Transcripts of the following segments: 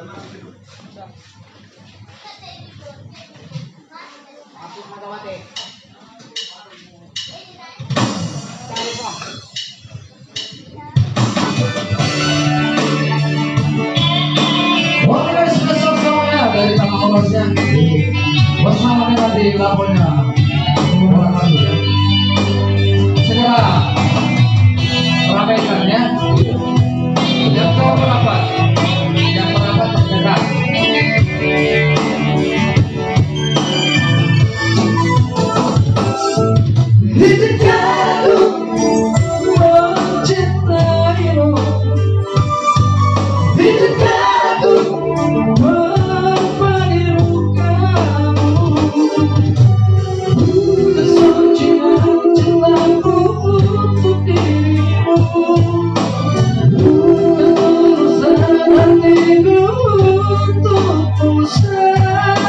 Oke, sudah semuanya dari tangan kolosnya. Bersama dengan di lapornya. Segera ramaikan ya. Yang kau merapat, yang merapat terdekat. Di dekatku mencintaimu, di dekatku berbagi lukamu, kesucian cintaku untuk dirimu, ketulusan hatiku untukmu seorang.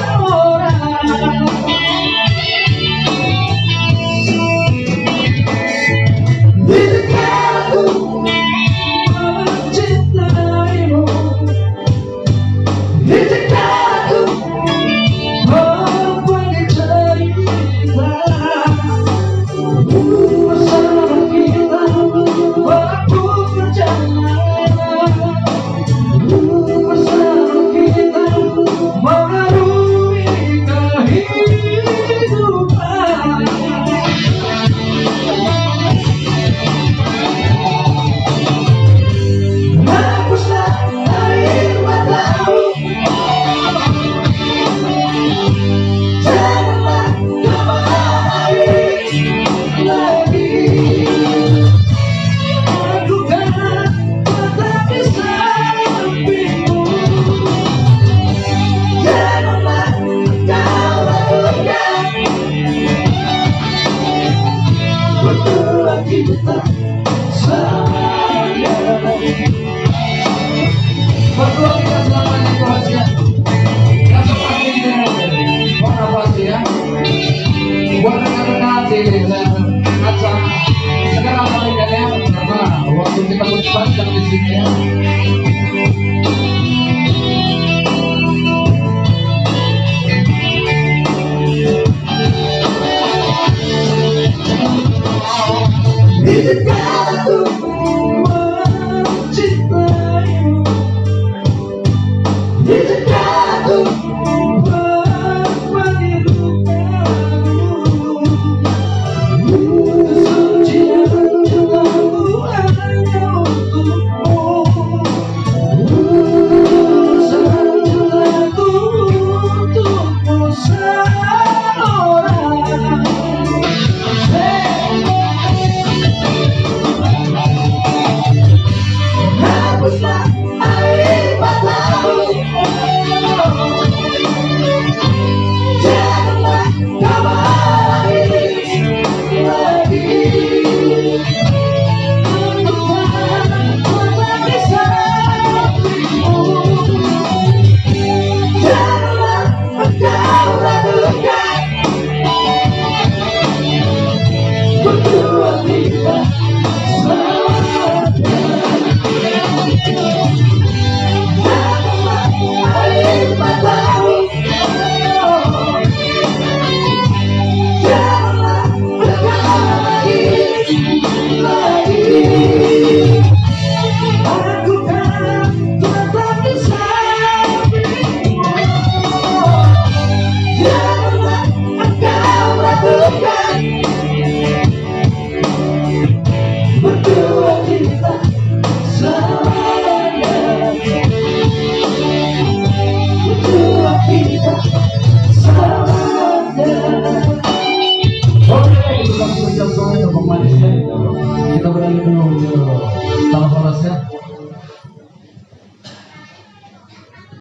Di dekatku mencintaimu, di dekatku berbagi cerita, bersama kita menempuh perjalanan, bersama kita mengarungi kehidupan. Hapuslah air matamu, janganlah kembali lagi. Aku kan tetap di sampingmu, janganlah kau lakukan. Berdua kita selamanya, berdua kita selamanya itu hasilnya. Gak seperti ini, warna pasti ya. Warna nanti kaca segera kalian ya, karena waktu kita berpanjang di sini ya. Di dekatku mencintaimu, di dekatku berbagi lukamu, kesucian cintaku hanya untukmu, ketulusan cintaku untukmu seorang. Hapuslah air matamu, janganlah kembali lagi. Tuhan tetap di sampingmu, janganlah engkau ragukan. Berdua kita selamanya. Janganlah air matamu, janganlah kembali lagi. Aku kan tetap di sampingmu, janganlah engkau ragukan. Berdua kita selamanya, berdua kita selamanya. Oke, itu langsung jam soalnya manisnya. Kita beralih dulu ke tanah panasnya.